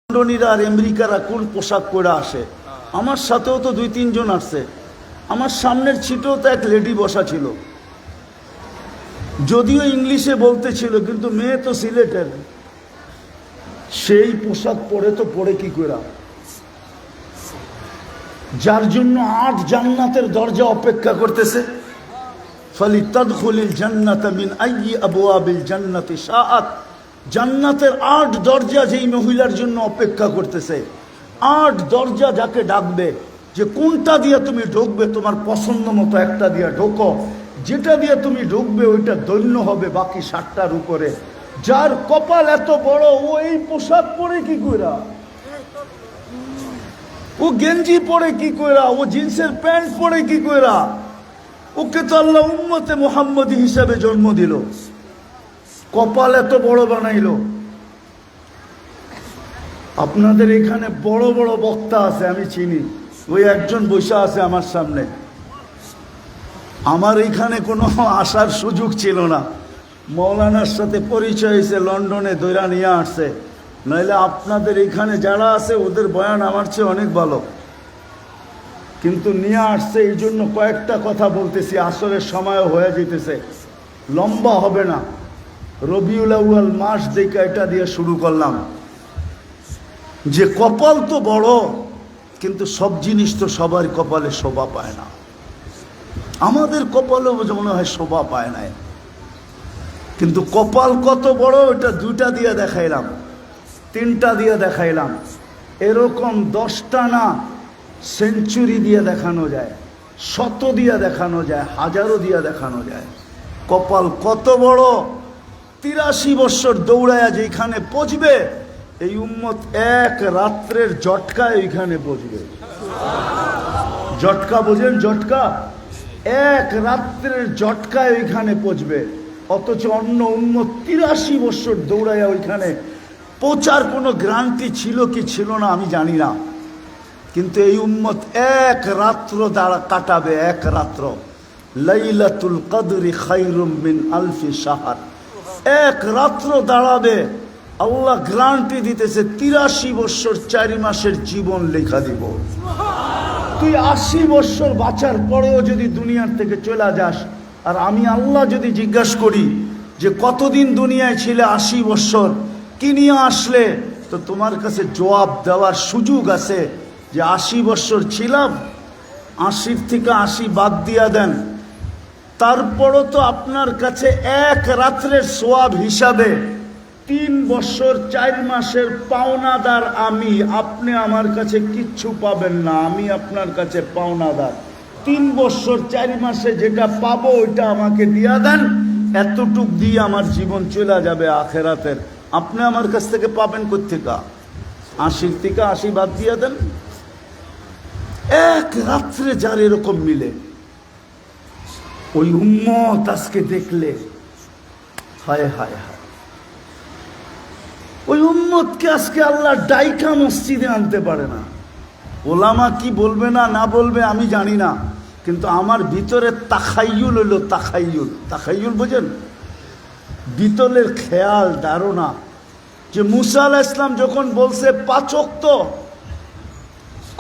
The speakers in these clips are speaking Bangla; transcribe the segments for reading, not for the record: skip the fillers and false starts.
লন্ডনীরা আর আমেরিকারা কোন পোশাক পরে আসে। আমার সাথেও তো 2-3 জন আসছে। আমার সামনের ছিটেও তো এক লেডি বসা ছিল, যদিও ইংলিশে বলতেছিল, কিন্তু মেয়ে তো সিলেটের। সেই পোশাক পরে তো পরে কি করে, যার জন্য 8 জান্নাতের দরজা অপেক্ষা করতেছে। ফালিতাদখুলিল জান্নাতা মিন আইয়ি আবওয়াবিল জান্নাতি শাআত। জান্নাতের 8 দরজা যেই মহিলার জন্য অপেক্ষা করতেছে, 8 দরজা যাকে ডাকবে যে কোনটা দিয়ে তুমি ঢুকবে, তোমার পছন্দ মতো একটা দিয়ে ঢোকো, যেটা দিয়ে তুমি ঢুকবে ওইটা ধন্য হবে বাকি 7টার উপরে। যার কপাল এত বড়, ও এই পোশাক পরে কি কইরা, ও গেঞ্জি পরে কি কইরা, ও জিন্সের প্যান্ট পরে কি কইরা? ওকে তো আল্লাহ উম্মতে মুহাম্মদী হিসাবে জন্ম দিল, কপাল এত বড় বানাইল। আপনাদের এখানে বড় বড় বক্তা আছে, আমি চিনি। ওই একজন বসে আছে আমার সামনে। আমার এখানে কোনো আসার সুযোগ ছিল না, মৌলানার সাথে পরিচয় হয়েছে, লন্ডনে দৈরা নিয়ে আসছে। নইলে আপনাদের এখানে যারা আছে ওদের বয়ান আমার চেয়ে অনেক ভালো, কিন্তু নিয়ে আসছে। এই জন্য কয়েকটা কথা বলতেছি, আসরের সময়ও হয়ে যেতেছে, লম্বা হবে না। রবিউল আউয়াল মাস দেখে এটা দিয়ে শুরু করলাম যে কপাল তো বড়, কিন্তু সব জিনিস তো সবার কপালে শোভা পায় না। আমাদের কপালেও মনে হয় শোভা পায় না, কিন্তু কপাল কত বড় এটা 2টা দিয়ে দেখাইলাম, 3টা দিয়ে দেখাইলাম। এরকম 10টা না, সেঞ্চুরি দিয়ে দেখানো যায়, 100 দিয়ে দেখানো যায়, 1000 দিয়ে দেখানো যায়। কপাল কত বড়! 83 বছর দৌড়ায়া যেখানে পৌঁছবে, এই উম্মত এক রাত্রের জটকায় ওইখানে পৌঁছবে। জটকা বোঝেন? জটকা, এক রাত্রের জটকায় ওইখানে পৌঁছবে। অথচ অন্য উম্মত 83 বছর দৌড়াইয়া ওইখানে পৌঁছার কোনো গ্যারান্টি ছিল কি ছিল না আমি জানি না, কিন্তু এই উম্মত এক রাত্র দ্বারা কাটাবে, এক রাত্র। লাইলাতুল কদরি খায়রুম মিন আলফি শাহর। এক রাত্র দাঁড়াবে, আল্লাহ গ্যারান্টি দিতেছে 83 বছর 4 মাসের জীবন লেখা দিব। তুই 80 বছর বাঁচার পরেও যদি দুনিয়ার থেকে চলে যাস, আর আমি আল্লাহ যদি জিজ্ঞাসা করি যে কতদিন দুনিয়ায় ছিলে, 80 বছর, কি নিয়ে আসলে, তো তোমার কাছে জবাব দেওয়ার সুযোগ আছে যে 80 বছর ছিলাম, 80 থেকে 80 বাদ দিয়া দেন। তারপরও তো আপনার কাছে এক রাত্রের সোয়াব হিসাবে 3 বছর 4 মাসের পাওনাদার আমি। আপনি আমার কাছে কিচ্ছু পাবেন না, আমি আপনার কাছে পাওনাদার। 3 বছর 4 মাসে যেটা পাবো ওইটা আমাকে দিয়া দেন, এতটুক দিয়ে আমার জীবন চলে যাবে আখেরাতের। আপনি আমার কাছ থেকে পাবেন কোত্থেকে? 80 থেকে 80 বাদ দিয়া দেন। এক রাত্রে যার এরকম মিলে, ওই উম্মত আজকে দেখলে হায় হায় হায়, ওই উম্মতকে আজকে আল্লাহ ডাইকা মসজিদে আনতে পারে না। ওলামা কি বলবে না না বলবে আমি জানি না, কিন্তু আমার ভিতরে তাখাইয়ুল হইল, তাখাইয়ুল। তাখাইয়ুল বোঝেন? ভিতরের খেয়াল, ধারণা, যে মুসা আলাইহিস সালাম যখন বলছে 5 ওয়াক্ত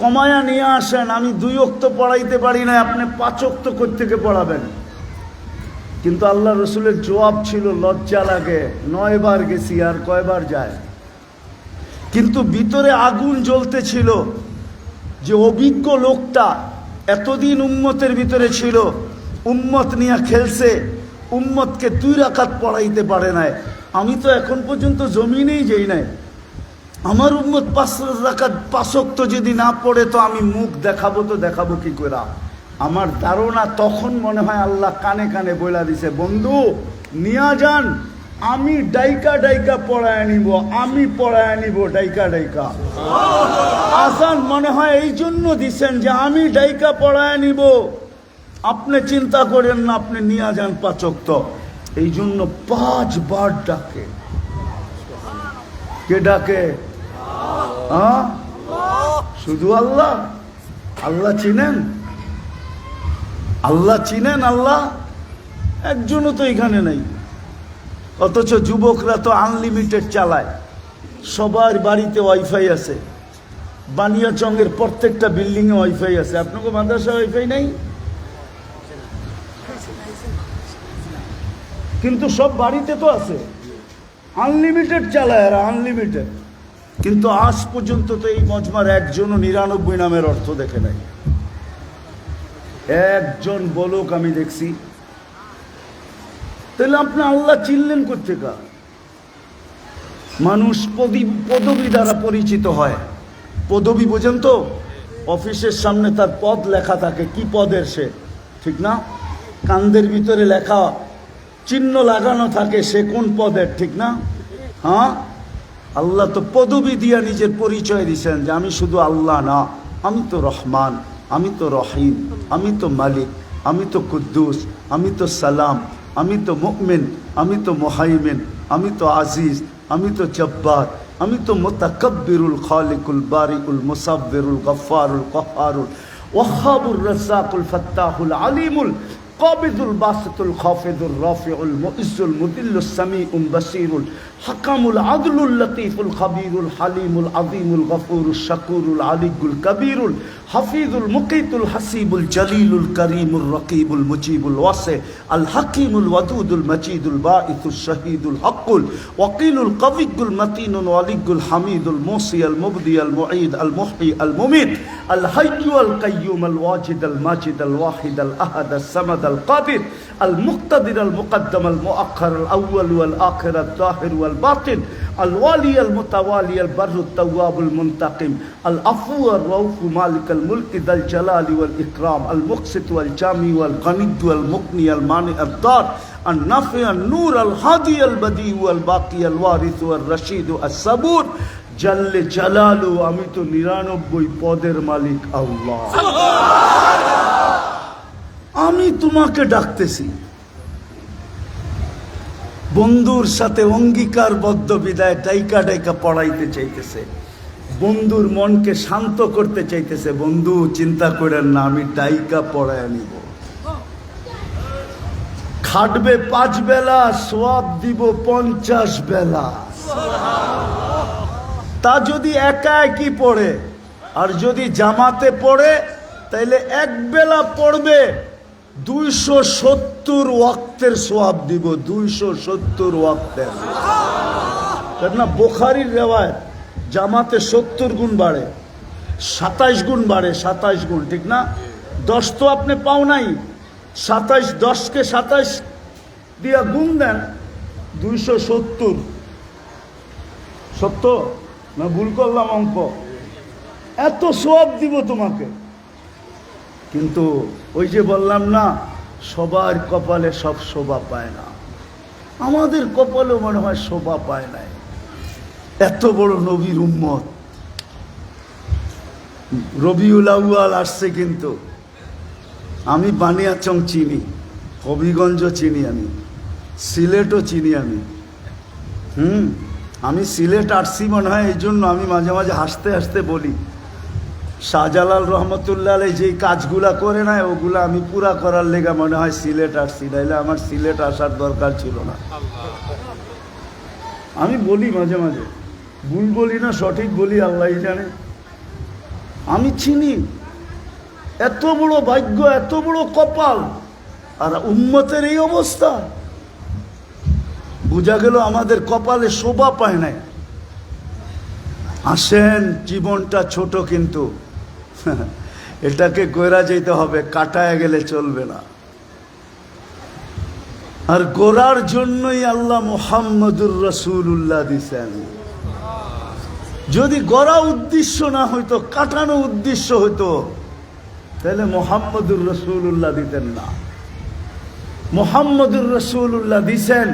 কমায়া নিয়ে আসেন, আমি 2 ওয়াক্ত পড়াইতে পারি না, আপনি 5 ওয়াক্ত কোত্থেকে পড়াবেন? কিন্তু আল্লাহ রসুলের জবাব ছিল, লজ্জা লাগে, 9 বার গেছি, আর কয়বার যায়? কিন্তু ভিতরে আগুন জ্বলতেছিল যে অভিজ্ঞ লোকটা এতদিন উম্মতের ভিতরে ছিল, উম্মত নিয়ে খেলছে, উম্মতকে 2 রাকাত পড়াইতে পারে নাই। আমি তো এখন পর্যন্ত জমিনেই যাই নাই। আমার উম্মত 5 রাকাত 5 ওয়াক্ত যদি না পড়ে, তো আমি মুখ দেখাবো, তো দেখাবো কি করে? আমার ধারণা তখন মনে হয় আল্লাহ কানে কানে বইলা দিছে, বন্ধু নিয়া যান, আমি ডাইকা ডাইকা পড়ায় নিব, আমি পড়ায় নিব ডাইকা ডাইকা। আজান মনে হয় এই জন্য দিছেন যে আমি ডাইকা পড়ায় নিব, আপনি চিন্তা করেন না, আপনি নিয়া যান 5 ওয়াক্ত। এই জন্য 5 বার ডাকে। কে ডাকে? শুধু আল্লাহ। আল্লাহ চিনেন? আল্লাহ চিনেন? আল্লাহ একজনও তো এখানে নাই, অথচ যুবকরা তো আনলিমিটেড চালায়। সবার বাড়িতে ওয়াইফাই আছে, বানিয়াচংয়ের প্রত্যেকটা বিল্ডিংয়ে ওয়াইফাই আছে। আপনাকে মাদ্রাসা ওয়াইফাই নাই? কিন্তু সব বাড়িতে তো আছে, আনলিমিটেড চালায় আর আনলিমিটেড। কিন্তু আজ পর্যন্ত তো এই মজমার একজনও 99 নামের অর্থ দেখে নাই। একজন বলুক আমি দেখছি। তাহলে আপনি আল্লাহ চিনলেন কোথেকে? মানুষ পদবি দ্বারা পরিচিত হয়। পদবি বোঝেন তো? অফিসের সামনে তার পদ লেখা থাকে, কি পদের সে, ঠিক না? কান্দের ভিতরে লেখা চিহ্ন লাগানো থাকে, সে কোন পদের, ঠিক না? হ্যাঁ, আল্লাহ তো পদবি দিয়া নিজের পরিচয় দিয়েছেন যে আমি শুধু আল্লাহ না, আমি তো রহমান, আমি তো রহিম, আমি তো মালিক, আমি তো কুদ্দুস, আমি তো সালাম, আমি তো মুমিন, আমি তো মুহাইমিন, আমি তো আজিজ, আমি তো জব্বার, আমি তো মুতাকাব্বিরুল খালিকুল বারিউল মুসাব্বিরুল গফফারুল কহ্হারুল ওয়াহ্হাবুর রাজ্জাকুল ফাত্তাহুল আলিমুল কাবিদুল বাসিতুল খাফিদুর রাফিউল মুইজ্জুল মুদিল্লুস সামিউল বাসিরুল হাকামুল আদলুল লতীফুল খাবীরুল হালিমুল আযীমুল গফুরুশ শাকুরুল আলিয়ুল কবীরুল হাফিজুল মুকিতুল হাসিবুল জলিলুল করিমুর রকিবুল মুজিবুল ওয়াসি আল হাকিমুল ওয়াদুদুল মজিদুল বাঈসুশ শাহীদুল হকুল ওয়াকিলুল কবিয়ুল মতিনুল ওয়ালিয়ুল হামিদুল মুসি আল মুবদি আল মুঈদ আল মুহয়ি আল মুমিত আল হাইয়্যু আল কাইয়্যুম আল ওয়াজিদ আল মাজিদ আল ওয়াহিদ আল আহাদ আল সামাদ আল কাদির আল মুক্তাদির আল মুকদ্দম আল মুআখ্খার আল আউয়াল ওয়াল আখির আল যাহির ওয়াল বাতিন আল ওয়ালি আল মুতাওয়ালি আল বাররু তাওয়াবুল মুনতাকিম আল আফু আর রাউফ মালিক আল মুলক দাল জালালি ওয়াল ইকরাম আল মুকসিত ওয়াল জামি ওয়াল গনিদ ওয়াল মুগনি আল মানি আল দার আল নাফি আল নূর আল হাদি আল বদি ওয়াল বাকি আল ওয়ারিস ওয়াল রশিদ আল সাবুর জাল্লে জালালু। আমি তো 99 পদের মালিক আল্লাহ। আমি তোমাকে ডাকতেছি, বন্ধুর সাথে অঙ্গীকারবদ্ধ বিদায় ডাইকা ডাইকা পড়াইতে চাইতেছে, বন্ধুর মনকে শান্ত করতে চাইতেছে। বন্ধু চিন্তা করেন না, আমি ডাইকা পড়ায় নিব, খাটবে 5 বেলা, সওয়াব দিব 50 বেলা। তা যদি একা একই পড়ে, আর যদি জামাতে পড়ে তাইলে এক বেলা পড়বে 270 ওয়াক্তের সওয়াব দিব, 270 ওয়াক্তের। না, বুখারীর রিওয়ায়াত, জামাতে 70 গুণ বাড়ে, 27 গুণ বাড়ে, 27 গুণ, ঠিক না? 10 তো আপনি পাও নাই, 27, 10কে 27 দিয়া গুণ দেন, 270। সত্য না ভুল করলাম অঙ্ক? এত সওয়াব দিব তোমাকে। কিন্তু ওই যে বললাম না, সবার কপালে সব শোভা পায় না। আমাদের কপালেও মনে হয় শোভা পায় নাই। এত বড় নবীর উম্মত, রবিউল আউয়াল আসছে, কিন্তু আমি বানিয়াচং চিনি, হবিগঞ্জ চিনি, আমি সিলেটও চিনি। আমি সিলেট আসছি মনে হয়, এই জন্য আমি মাঝে মাঝে হাসতে হাসতে বলি, শাহজালাল রহমতুল্লাহ আলাইহি যেই কাজগুলা করে না, ওগুলা আমি পুরা করার লেগা মনে হয় সিলেট আসছি, নাইলে আমার সিলেট আসার দরকার ছিল না। আমি বলি মাঝে মাঝে, ভুল বলি না সঠিক বলি আল্লাহই জানে। আমি চিনি, এত বড় ভাগ্য, এত বড় কপাল, আর উম্মতের এই অবস্থা। বোঝা গেল আমাদের কপালে শোভা পায় নাই। আসেন, জীবনটা ছোট, কিন্তু এটাকে গোরা যেতে হবে, কাটায় গেলে চলবে না। আর গোরার জন্যই আল্লাহ মুহাম্মদুর রাসূলুল্লাহ দিছেন। যদি গড়া উদ্দেশ্য না হইতো, কাটানো উদ্দেশ্য হইতো, তাহলে মুহাম্মদুর রাসূলুল্লাহ দিতেন না। মুহাম্মদুর রাসূলুল্লাহ দিছেন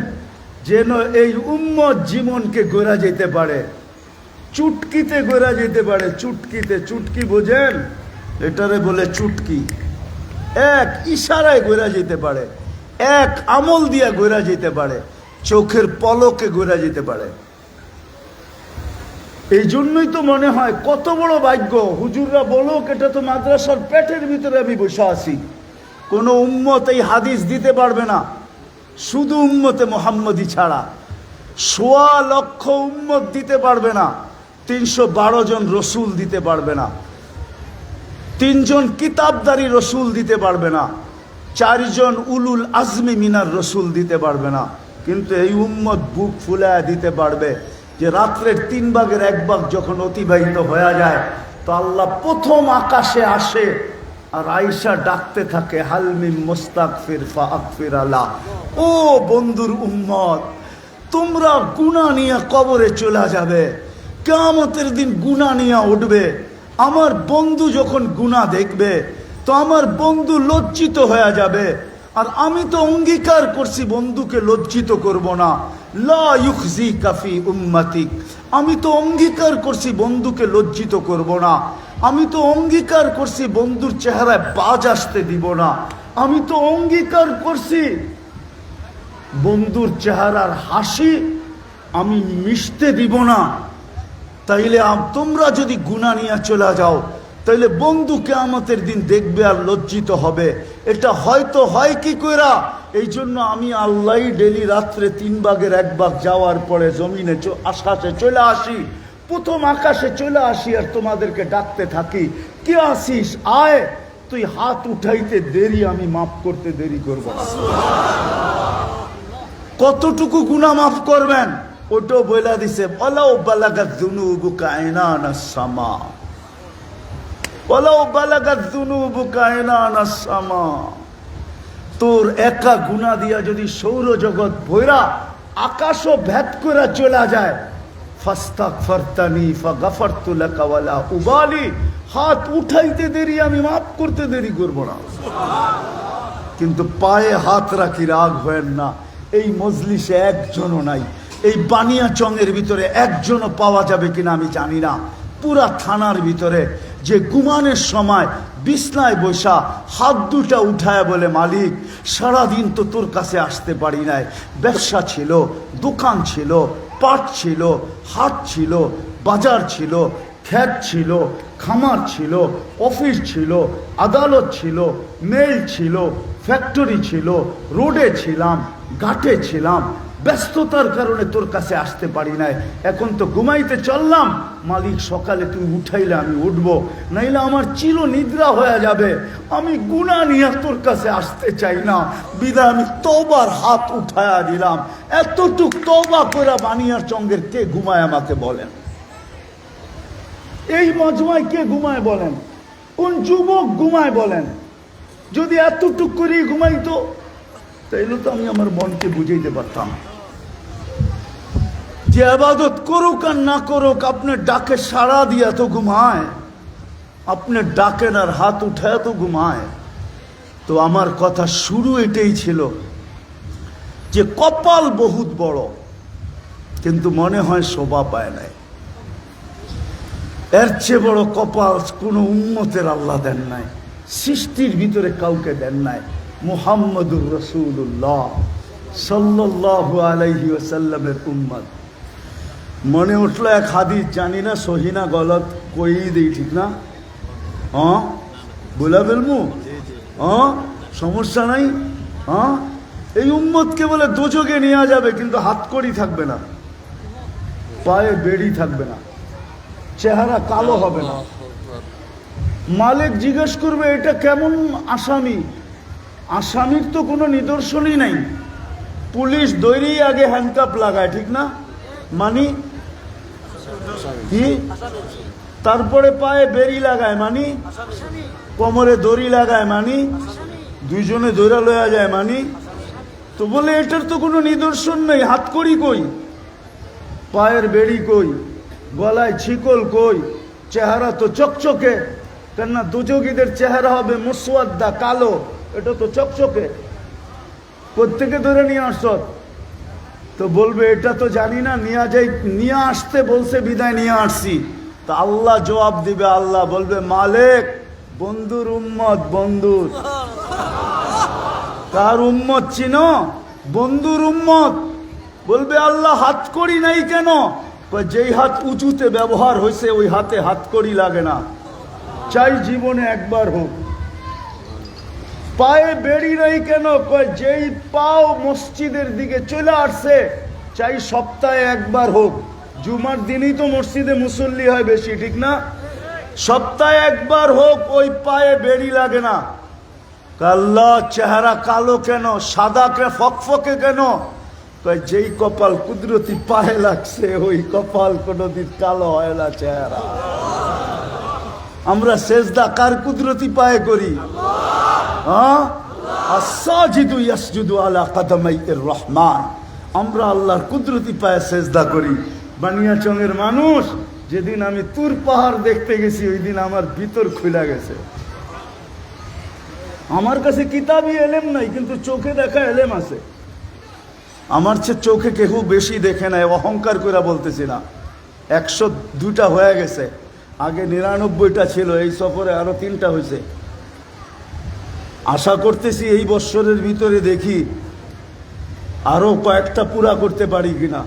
যেন এই উম্মত জীবনকে গড়া যেতে পারে, চুটকিতে গড়া যেতে পারে। চুটকিতে, চুটকি বোঝেন? এটারে বলে চুটকি। এক ইশারায় গড়া যেতে পারে, এক আমল দিয়া গড়া যেতে পারে, চোখের পলকে গড়া যেতে পারে। এই জন্যই তো মনে হয় কত বড় ভাগ্য। হুজুররা বলুক, এটা তো মাদ্রাসার পেটের ভিতরে আমি বসে আছি, কোন উম্মত এই হাদিস দিতে পারবে না, শুধু উম্মতে মুহাম্মদী ছাড়া। সোয়া লক্ষ উম্মত দিতে পারবে না, 312 জন রসুল দিতে পারবে না, 3 জন কিতাবদারি রসুল দিতে পারবে না, 4 জন উলুল আজমি মিনার রসুল দিতে পারবে না। কিন্তু এই উম্মত বুক ফুলায় দিতে পারবে যে রাত্রের 3 ভাগের 1 ভাগ যখন অতিবাহিত হয়ে যায় তো আল্লাহ প্রথম আকাশে আসে আর আয়েশা ডাকতে থাকে হালমিন মুস্তাগফির ফাগফির আলা। ও বন্ধুর উম্মত, তোমরা গুনাহ নিয়ে কবরে চলে যাবে, কিয়ামতের দিন গুনাহ নিয়ে উঠবে। আমার বন্ধু যখন গুনাহ দেখবে তো আমার বন্ধু লজ্জিত হয়ে যাবে, আর আমি তো অঙ্গীকার করছি বন্ধুকে লজ্জিত করব না। লা ইউখজিকা ফি উম্মতিক, আমি তো অঙ্গীকার করছি বন্ধুকে লজ্জিত করব না। আমি তো অঙ্গীকার করছি বন্ধুর চেহারায় বাজ আসতে দিব না। আমি তো অঙ্গীকার করছি বন্ধুর চেহারার হাসি আমি মিশতে দিব না। তাইলে তোমরা যদি গুনাহ নিয়ে চলে যাও তাইলে বন্ধু কিয়ামতের দিন দেখবে আর লজ্জিত হবে। এটা হয়তো হয় কি কইরা, এই জন্য আমি আল্লাহ ডেলি রাত্রে 3 ভাগের 1 ভাগ যাওয়ার পরে জমিনে আকাশে চলে আসি, প্রথম আকাশে চলে আসি আর তোমাদেরকে ডাকতে থাকি, কে আসিস আয়, তুই হাত উঠাইতে দেরি, আমি মাফ করতে দেরি করব না। কতটুকু গুনাহ মাফ করবেন ওটাও বলে দিছে, ওয়ালাউ বালাগাত যুনুবুকা আইনানাস সামা, ওয়ালাউ বালাগাত যুনুবুকা আইনানাস সামা। তোর একা গুনাহ দিয়া যদি সৌরজগৎ ভৈরা আকাশও ভেদ করে চলে যায়, ফাস্তাগফারতানি ফাগাফারতু লাকা ওয়ালা উবালি, হাত উঠাইতে দেরি, আমি মাফ করতে দেরি করব না। কিন্তু পায়ে হাত রাখি, রাগ হয় না। এই মজলিসে একজনও নাই, এই বানিয়াচংয়ের ভিতরে একজনও পাওয়া যাবে কিনা আমি জানি না। পুরা থানার ভিতরে যে ঘুমানোর সময় বিছনায় বসা হাত দুটা উঠায় বলে, মালিক সারাদিন তো তোর কাছে আসতে পারি নাই, ব্যবসা ছিল, দোকান ছিল, পাট ছিল, হাট ছিল, বাজার ছিল, ক্ষেত ছিল, খামার ছিল, অফিস ছিল, আদালত ছিল, মেল ছিল, ফ্যাক্টরি ছিল, রোডে ছিলাম, ঘাটে ছিলাম, ব্যস্ততার কারণে তোর কাছে আসতে পারি নাই। এখন তো ঘুমাইতে চললাম, মালিক সকালে তুই উঠাইলে আমি উঠবো, নাইলে আমার চির নিদ্রা হয়ে যাবে। আমি গুনাহ নিয়ে তোর কাছে আসতে চাই না, বিদায় আমি তওবার হাত উঠায়া দিলাম। এতটুক তওবা করে বানিয়াচংয়ের কে ঘুমায় আমাকে বলেন? এই মজমায় কে ঘুমায় বলেন? কোন যুবক ঘুমায় বলেন? যদি এতটুক করে ঘুমাইতো তাইলে তো আমি আমার মনকে বুঝাইতে পারতাম যে ইবাদত করুক আর না করুক আপনার ডাকে সাড়া দিয়া তো ঘুমায়, আপনার ডাকেন আর হাত উঠায় তো ঘুমায়। তো আমার কথা শুরু এটাই ছিল যে কপাল বহুত বড়, কিন্তু মনে হয় শোভা পায় নাই। এর চেয়ে বড় কপাল কোনো উম্মতের আল্লাহ দেন নাই, সৃষ্টির ভিতরে কাউকে দেন নাই। মুহাম্মদুর রাসূলুল্লাহ সাল্লাল্লাহু আলাইহি ওয়াসাল্লামের উম্মত। মনে উঠলো এক হাদিস, জানি না সহিনা গলত কই দেই, ঠিক না? হ্যাঁ বলা ফেলমু, হ্যাঁ সমস্যা নাই। হ্যাঁ এই উম্মতকে বলে দোজখে নিয়ে যাবে, কিন্তু হাতকড়ি থাকবে না, পায়ে বেড়ি থাকবে না, চেহারা কালো হবে না। মালিক জিজ্ঞেস করবে এটা কেমন আসামি? আসামির তো কোনো নিদর্শনই নাই। পুলিশ দৈরেই আগে হ্যান্ডকাপ লাগায়, ঠিক না? মানি কি? তারপরে পায়ে বেড়ি লাগায়, মানি কোমরে দড়ি লাগায়, মানি দুইজনে দৈরা লয়া যায়, মানি। তো বলে এটার তো কোনো নিদর্শন নেই, হাতকড়ি কই, পায়ের বেড়ি কই, গলায় ছিকল কই, চেহারা তো চকচকে। কেননা দুযোগীদের চেহারা হবে মুসওয়াদ্দা, কালো, এটা তো চকচকে। প্রত্যেকে ধরে নিয়ে আসত, তো বলবে এটা তো জানি না, নিয়ে যাই, নিয়ে আসতে বলছে বিদায় নিয়ে আসছি। তা আল্লাহ জবাব দিবে, আল্লাহ বলবে মালিক বন্ধুর উম্মত, বন্ধুর। কার উম্মত চিনো? বন্ধুর উম্মত। বলবে আল্লাহ হাতকড়ি নাই কেন? যেই হাত উঁচুতে ব্যবহার হয়েছে ওই হাতে হাতকড়ি লাগে না, চাই জীবনে একবার হোক। পায়ে বেড়ি নাই কেন? যেই পাও মসজিদের দিকে চলে আসছে চাই সপ্তাহে একবার হোক। জুমার দিনই তো মসজিদে মুসল্লি হয় বেশি, ঠিক না? সপ্তাহে একবার হোক, ওই পায়ে বেড়ি লাগে না। আল্লাহ, চেহারা কালো কেন, সাদা কে ফকফকে কেন? যেই কপাল কুদরতি পায়ে লাগছে ওই কপাল কোনদিন কালো হয় না চেহারা। আমরা সেজদা কার কুদরতি পায়ে করি? হ্যাঁ, আস-সাজিদু ইয়াসজুদু আলা কাদামাইর রহমান। আমরা আল্লাহর কুদরতি পায়ে সেজদা করি। বানিয়াচংয়ের মানুষ, যেদিন আমি তুর পাহাড় দেখতে গেছি ওই দিন আমার ভিতর খুলে গেছে। আমার কাছে কিতাবই এলেম নাই, কিন্তু চোখে দেখা এলেম আছে। আমার চেয়ে চোখে কেউ বেশি দেখে নাই, অহংকার করে বলতেছি না। 102টা হয়ে গেছে, আগে 99টা ছিল, এই সফরে আরো 3টা হয়েছে। আশা করতেছি এই বছরের ভিতরে দেখি আরো কয়েকটা পুরা করতে পারি কিনা।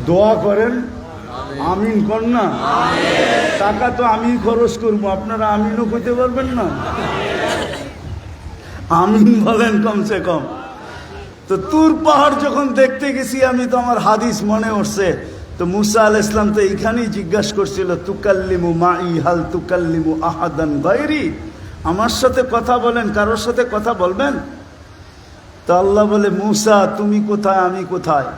দোয়া করেন, আমিন কর না। টাকা তো আমি খরচ করবো, আপনারা আমিনও কইতে পারবেন না? আমিন বলেন কমসে কম। তো তুর পাহাড় যখন দেখতে গেছি আমি, তো আমার হাদিস মনে উঠছে। তো মুসা আলাইহিস সালাম তো এইখানেই জিজ্ঞাসা করছিল, তুকাল্লিমু মাই হাল তুকাল্লিমু আহাদান গায়রি, আমার সাথে কথা বলেন, কারোর সাথে কথা বলবেন? তো আল্লাহ বলে, মুসা তুমি কোথায়, আমি কোথায়?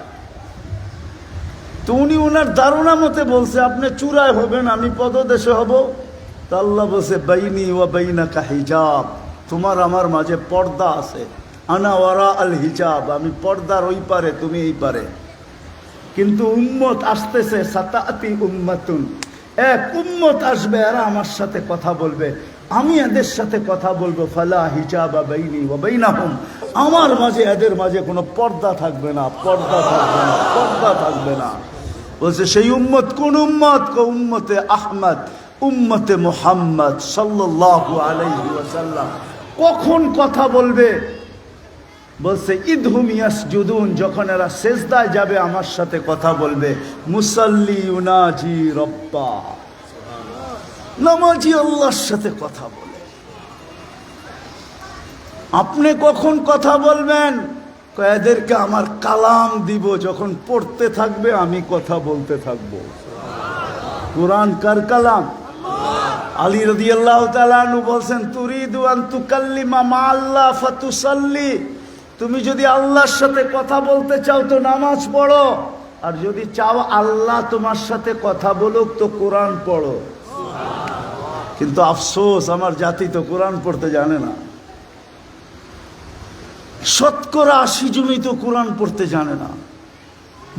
তো উনি ওনার ধারণা মতে বলছে, আপনি চূড়ায় হবেন, আমি পদদেশে হব। তো আল্লাহ বলছে, বাইনি ওয়া বাইনাকা হিজাব, তোমার আমার মাঝে পর্দা আছে। আনা ওয়ারা আল হিজাব, আমি পর্দার ওই পারে, তুমি এই পারে। কিন্তু উম্মত আসতেছে, সাতাতি উম্মাতুন, এক উম্মত আসবে, এরা আমার সাথে কথা বলবে, আমি এদের সাথে কথা বলবো। ফালা হিজাবা বাইনি ওয়া বাইনাহুম, আমার মাঝে এদের মাঝে কোনো পর্দা থাকবে না, পর্দা থাকবে না, পর্দা থাকবে না। বলছে সেই উম্মত কোন উম্মত? উম্মতে আহমদ, উম্মতে মুহাম্মদ সাল্লাল্লাহু আলাইহি ওয়াসাল্লাম। কখন কথা বলবে? বলছে ইদহুম ইয়াসজুদুন, যখন এরা সেজদায় যাবে আমার সাথে কথা বলবে। মুসাল্লি ইউনাজি রব্বা, নামাজি আল্লাহর সাথে কথা বলে। আপনি কখন কথা বলবেন? এদেরকে আমার কালাম দিব, যখন পড়তে থাকবে আমি কথা বলতে থাকব। কুরআন কার কালাম? আলী রাদিয়াল্লাহু তাআলা আনহু বলছেন, তুরিদু আন তুকাল্লিমা মা আল্লাহ ফাতুসাল্লি, তুমি যদি আল্লাহর সাথে কথা বলতে চাও তো নামাজ পড়ো, আর যদি চাও আল্লাহ তোমার সাথে কথা বলুক তো কোরআন পড়ো। কিন্তু আফসোস, আমার জাতি তো কোরআন পড়তে জানে না। 80% তো কোরআন পড়তে জানে না।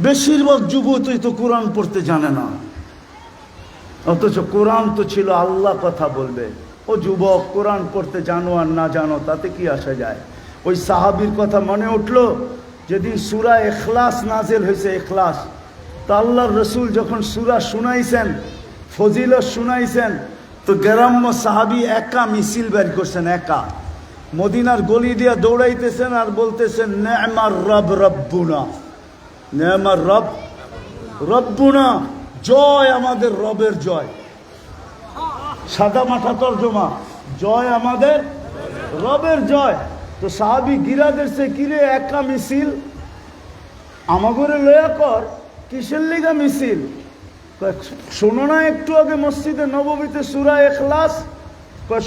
বেশিরভাগ যুবতী তো কোরআন পড়তে জানে না। অথচ কোরআন তো ছিল আল্লাহ কথা বলবে। ও যুবক, কোরআন পড়তে জানো আর না জানো তাতে কি আসা যায়? ওই সাহাবীর কথা মনে উঠলো যেদিন সূরা ইখলাস নাজিল হয়েছে। ইখলাস তো আল্লাহর রসুল যখন সূরা শুনাইছেন, ফজিলত শুনাইছেন, তো গ্রাম্য সাহাবী একা মিছিল বের করছেন, একা মদিনার গলি দিয়া দৌড়াইতেছেন আর বলতেছেন, নেমার রব রব্বুনা, নেমার রব রব্বুনা, জয় আমাদের রবের জয়। সাদা মাথা তর্জমা, জয় আমাদের রবের জয়। তো সাহাবী গিরাদেরছে, কিরে একা মিছিল, আমাগরে লয়া কর, কিসের লিগা মিছিল? শোনো না একটু আগে মসজিদে নববীতে সূরা ইখলাস,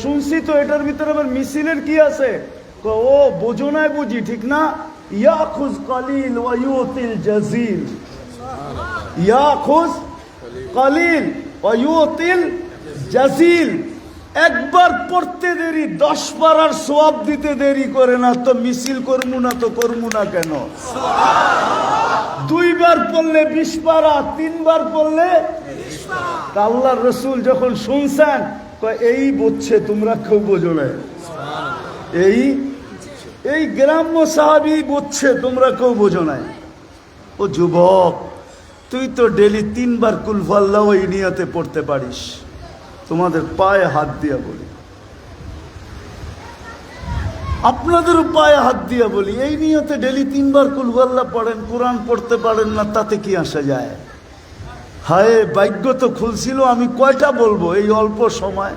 শুনছি তো, এটার ভিতরে আবার মিছিলের কি আছে? ও বোঝো নাই, বুঝি, ঠিক না? ইয়াখুজ কলিল ওয়া ইউতিল জাজিল, ইয়াখুজ কলিল ওয়া ইউতিল জাজিল। একবার পড়তে দেরি 10 পারার সওয়াব দিতে দেরি করে না। তো মিছিল করমু না তো করমু না কেন? 2 বার পড়লে 20 পারা, 3 বার পড়লে 20 পারা। আল্লাহর রাসূল যখন শুনছেন, এই বুঝছে, তোমরা কেউ বোঝো না। এই গ্রাম্য সাহাবী বুঝছে, তোমরা কেউ বোঝো না। ও যুবক, তুই তো ডেলি 3 বার কুল হুয়াল্লাহু এই নিয়তে পড়তে পারিস। তোমাদের পায়ে হাত দিয়া বলি, আপনাদেরও পায়ে হাত দিয়া বলি, এই নিয়তে ডেলি 3 বার কুল হুয়াল্লাহ পড়েন, কোরআন পড়তে পারেন না, তাতে কি আসা যায়? হায়, ভাগ্য তো খুলছিল, আমি কয়টা বলবো এই অল্প সময়।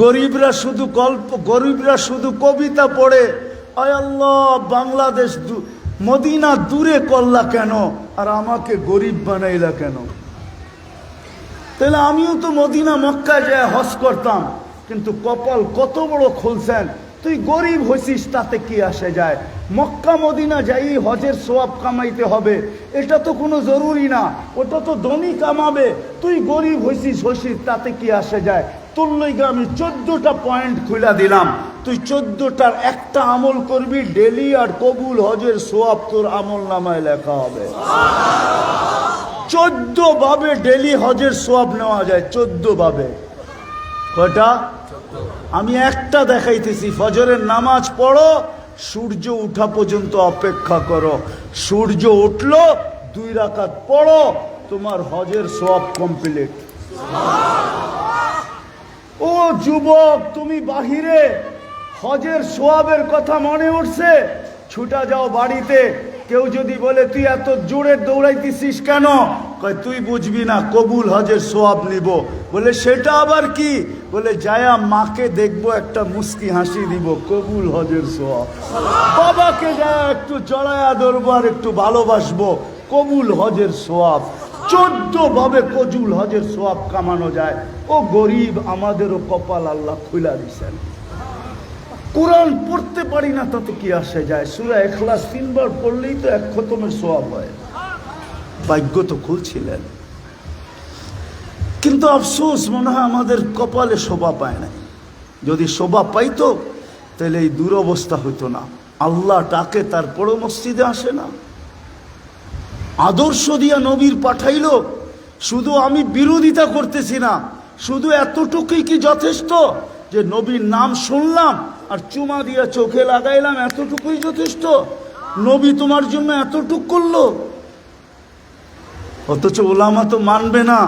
গরিবরা শুধু কবিতা পড়ে, আয় আল্লাহ বাংলাদেশ মদিনা দূরে করলা কেন আর আমাকে গরিব বানাইলা কেন? তাহলে আমিও তো মদিনা মক্কা যায় হজ করতাম, কিন্তু কপাল কত বড় খুলছেন, তুই গরিব হইছিস তাতে কি আসে যায়? মক্কা মদিনা যাই হজের সওয়াব কামাইতে হবে এটা তো কোনো জরুরি না, ওটা তো ধনী কামাবে। তুই গরিব হইছিস তাতে কি আসে যায়? তোর লইগা আমি 14টা পয়েন্ট খুলে দিলাম, তুই 14টার একটা আমল করবি ডেলি, আর কবুল হজের সওয়াব তোর আমল নামায় লেখা হবে। 14 ভাবে ডেলি হজের সওয়াব নেওয়া যায়, 14 ভাবে। কয়টা? আমি একটা দেখাইতেছি। ফজরের নামাজ পড়ো, সূর্য উঠা পর্যন্ত অপেক্ষা করো, সূর্য উঠলো 2 রাকাত পড়ো, তোমার হজের সওয়াব কমপ্লিট। ও যুবক, তুমি বাহিরে হজের সওয়াবের কথা মনে উঠছে, ছুটা যাও বাড়িতে। কেউ যদি বলে তুই এত জোরে দৌড়াইতেছিস কেন, কয় তুই বুঝবি না, কবুল হজের সওয়াব নিব। বলে সেটা আবার কি? বলে যায়া মাকে দেখবো, একটা মুস্কি হাসি দিব, কবুল হজের সওয়াব। বাবাকে যায় একটু জড়ায়া ধরবো আর একটু ভালোবাসবো, কবুল হজের সওয়াব। 14 ভাবে কবুল হজের সওয়াব কামানো যায়। ও গরিব, আমাদেরও কপাল আল্লাহ খুলা দিছেন। কোরআন পড়তে পারি না তাতে কি আসে যায়? সূরা ইখলাস 3 বার পড়লেই তো 1 খতমের সওয়াব হয়। ভাগ্য তো খুলছিলেন, কিন্তু আফসোস মনে হয় আমাদের কপালে শোভা পায় না। যদি শোভা পাইতো তাহলে এই দুরবস্থা হইতো না। আল্লাহ ডাকে, তারপরও মসজিদে আসে না। আদর্শ দিয়া নবীর পাঠাইলো, শুধু আমি বিরোধিতা করতেছি না, শুধু এতটুকুই কি যথেষ্ট যে নবীর নাম শুনলাম আর চুমা দিয়া চোখে লাগাইলাম, এতটুকুই যথেষ্ট? নবী তোমার জন্য এতটুক করলো, অথচ ওলামা তো মানবে না।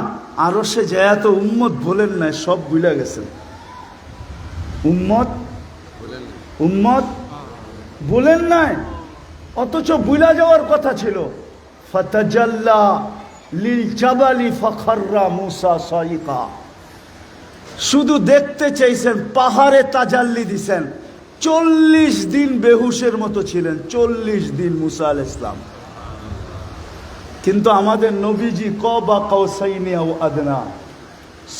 আরো সে যায় তো উম্মত বলেন নাই, সব ভুলে গেছেন। উম্মত উম্মত বলেন নাই, অথচ ভুলা যাওয়ার কথা ছিল। ফাতাজাল্লা লিল জাবালি ফাখাররা মুসা সাইকা। শুধু দেখতে চাইছেন, পাহাড়ে তাজাল্লি দিছেন। 40 দিন বেহুশের মতো ছিলেন, 40 দিন মুসা আলাইহিস সালাম। কিন্তু আমাদের নবীজি কবা কাউসাইনি আও আদনা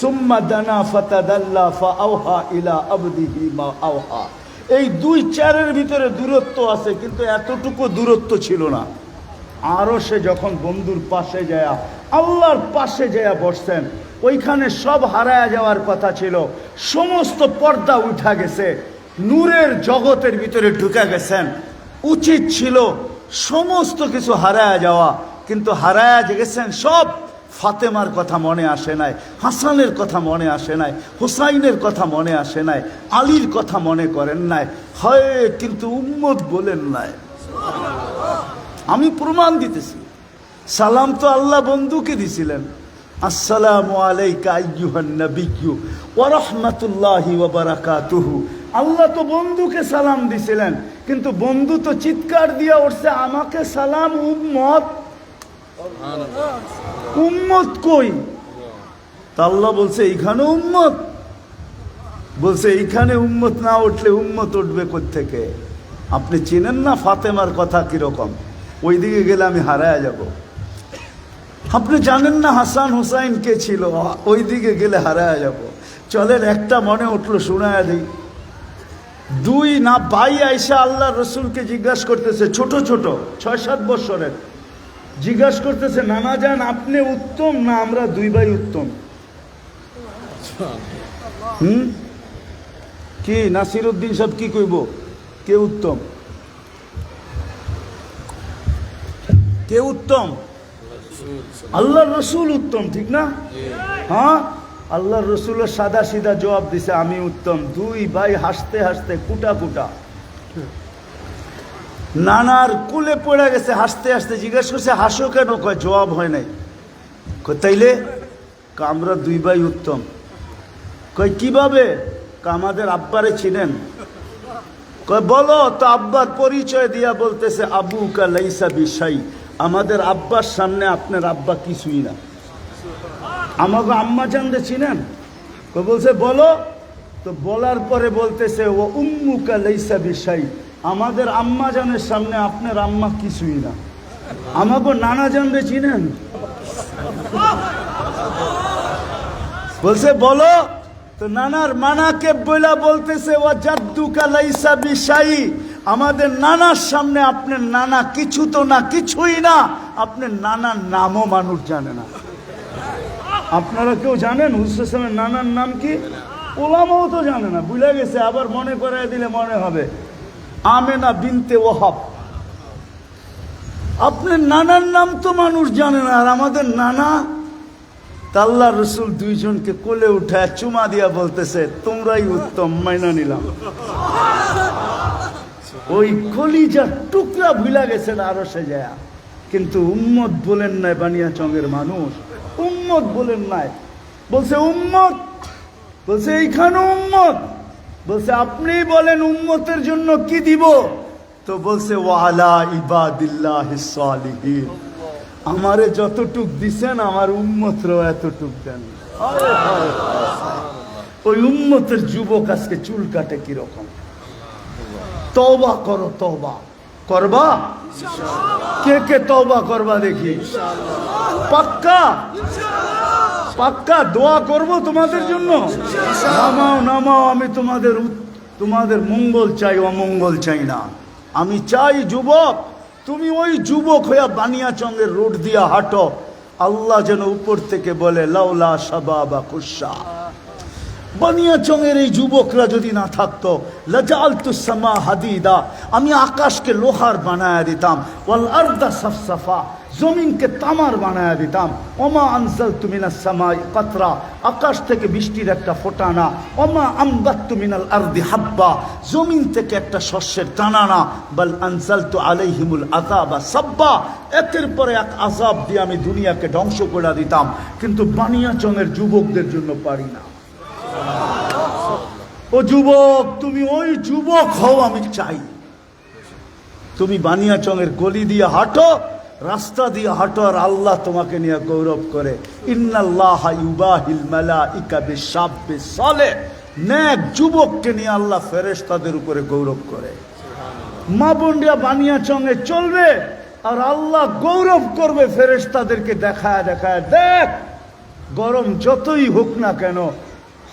সুম্মা দানা ফাতাদাল্লা ফাআওহা ইলা আবদিহি মা আওহা। এই 2-4-এর ভিতরে দূরত্ব আছে, কিন্তু এতটুকু দূরত্ব ছিল না। আরো সে যখন বন্ধুর পাশে যায়, আল্লাহর পাশে যায় বসছেন, ওইখানে সব হারায়া যাওয়ার কথা ছিল, সমস্ত পর্দা উঠা গেছে, নূরের জগতের ভিতরে ঢুকে গেছেন। উচিত ছিল সমস্ত কিছু হারায়া যাওয়া, কিন্তু হারায়া গেছেন সব। ফাতেমার কথা মনে আসে নাই, হাসানের কথা মনে আসে নাই, হুসাইনের কথা মনে আসে নাই, আলীর কথা মনে করেন নাই, হয় কিন্তু উম্মত বলেন নাই। আমি প্রমাণ দিতেছি। সালাম তো আল্লাহ বন্ধুকে দিছিলেন, আসসালামু আলাইকা আইয়ুহান নাবিয়্যু ওয়া রাহমাতুল্লাহি ওয়া বারাকাতুহু। আল্লাহ তো বন্ধুকে সালাম দিছিলেন, কিন্তু বন্ধু তো চিৎকার দিয়া উঠছে, আমাকে সালাম উম্মত। উম্মত কই? তা আল্লাহ বলছে এইখানে উম্মত। বলছে এইখানে উম্মত না উঠলে উম্মত উঠবে কোত্থেকে? আপনি চিনেন না ফাতেমার কথা কিরকম? ওইদিকে গেলে আমি হারায়া যাব। আপনি জানেন না হাসান হুসাইন কে ছিল? ওইদিকে গেলে হারায়া যাব। চলেন একটা মনে উঠলো, শোনায়া দিই। 2 না ভাই আইসা আল্লাহ রসুলকে জিজ্ঞাসা করতেছে, ছোট ছোট 6-7 বছরের, জিজ্ঞাসা করতেছে, নানা যান আপনি উত্তম না আমরা 2 ভাই উত্তম? কি নাসিরউদ্দিন সাহেব কি কইব? কে উত্তম? কে উত্তম? আল্লাহ রসুল উত্তম, ঠিক না? হ্যাঁ, আল্লাহ রসুলের সাদা সিধা জবাব দিছে, আমি উত্তম। 2 ভাই হাসতে হাসতে কুটা কুটা নানার কুলে পড়ে গেছে, হাসতে হাসতে জিজ্ঞেস করছে, হাসো কেন? কয় জবাব হয় নাই। তাইলে আমরা 2 ভাই উত্তম। কয় কিভাবে? আমাদের আব্বারে চিনেন? কয় বলো তো। আব্বার পরিচয় দিয়া বলতেছে, আবু কা লাইসা বিশাই, আমাদের আব্বার সামনে আপনার আব্বা কিছুই না। আমাকে আম্মা জানতে চিনেন? বলছে বলো তো। বলার পরে বলতেছে, ও উম্মুকা লাইসা বিশাই, আমাদের আম্মা জানের সামনে আপনার আম্মা কিছুই না। আমাকে নানা জানরে চিনেন? বলছে বলো তো, নানার মানাকে বইলা বলতেছে ও জাদ্দুকা লাইসা বিশাই, আমাদের নানার সামনে আপনার নানা কিছু তো না, কিছুই না। আপনার নানার নামও মানুষ জানে না। আপনারা কেউ জানেন হুজুর সাহেবের নানার নাম কি? ওলামাও তো জানে না, ভুলে গেছে। আবার মনে করাই দিলে মনে হবে আমেনা বিনতে ওহাব। আপনার নানার নাম তো মানুষ জানে না, আর আমাদের নানা। আল্লাহ রসুল দুইজনকে কোলে উঠায় চুমা দিয়া বলতেছে তোমরাই উত্তম, মাইনা নিলাম। ওই কলিজার টুকরা ভুলা গেছেন আরো সে যায়, কিন্তু উম্মত বলেন নাই। বানিয়াচংয়ের মানুষ উম্মত বলেন নাই, বলছে উম্মত, বলছে এইখানে উম্মত, বলছে আপনি বলেন উম্মতের জন্য কি দিব? তো বলছে ওয়ালা ইবাদিল্লাহিস সালিহিন, আমারে যতটুক দিছেন আমার উম্মতরও এতটুক দেন। ওই উম্মতের যুবক আজকে চুল কাটে কিরকম। তওবা করো, তওবা করবা? কে কে তওবা করবা দেখি? পাক্কা পাক্কা দোয়া করব তোমাদের জন্য। নামাও নামাও, আমি তোমাদের মঙ্গল চাই, অমঙ্গল চাই না। আমি চাই যুবক তুমি ওই যুবক হইয়া বানিয়াচংয়ের রোড দিয়া হাঁটো, আল্লাহ যেন উপর থেকে বলে লাউলা শাবাবা কুশা। বানিয়াচংয়ের এই যুবকরা যদি না থাকতো, লাজালতুস সামা হাদিদা, আমি আকাশকে লোহার বানায়া দিতাম, ওয়াল আরদা সাফসাফা, জমিনকে তামার বানায়া দিতাম। ওমা আনজালতু মিনাস সামাই কাতরা, আকাশ থেকে বৃষ্টির একটা ফোঁটা না। ওমা আমবাততু মিনাল আরদি হাব্বা, জমিন থেকে একটা শস্যের দানা না। বাল আনজালতু আলাইহিমুল আযাবা সাব্বা, একের পরে এক আযাব দিয়ে আমি দুনিয়াকে ধ্বংস করে দিতাম। কিন্তু বানিয়াচংয়ের যুবকদের জন্য পারি না। ও যুবক, তুমি ওই যুবক হও, আমি চাই। তুমি বানিয়াচংয়ের গলি দিয়ে হাঁটো, রাস্তা দিয়ে হাঁটো, আর আল্লাহ তোমাকে নিয়ে গৌরব করে। ইন্নাল্লাহা ইউবাহিল মালাইকা বিশাব্বিস সালেহ, নেক যুবককে নিয়ে আল্লাহ ফেরেশতাদের উপরে গৌরব করে। মা বোনরা বানিয়াচংয়ে চলবে আর আল্লাহ গৌরব করবে ফেরেশতাদেরকে দেখায় দেখায়। দেখ, গরম যতই হোক না কেন,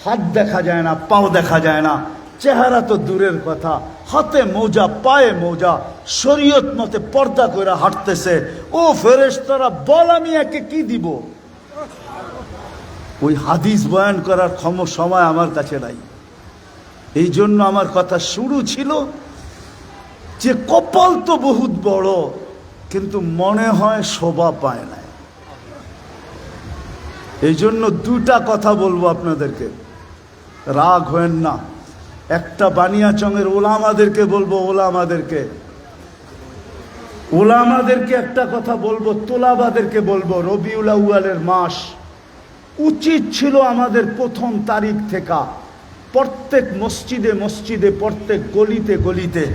হাত দেখা যায় না, পাও দেখা যায় না, চেহারা তো দূরের কথা, হাতে মোজা, পায়ে মোজা, শরীয়ত মতে পর্দা করে হাঁটতেছে। ও ফেরেশতারা বল আমি একে কি দিব? ওই হাদিস বয়ান করার সময় আমার কাছে নাই। এই জন্য আমার কথা শুরু ছিল যে কপাল তো বহুত বড়, কিন্তু মনে হয় শোভা পায় না। এই জন্য দুটা কথা বলবো আপনাদেরকে, রাগ হয়েন না। একটা বানিয়াচংয়ের ওলামাদেরকে বলবো, ওলামাদেরকে একটা কথা বলবো, তোলাবাদেরকে বলবো, রবিউল আউয়ালের মাস উচিত ছিল আমাদের 1 তারিখ থেকে প্রত্যেক মসজিদে মসজিদে, প্রত্যেক গলিতে গলিতে,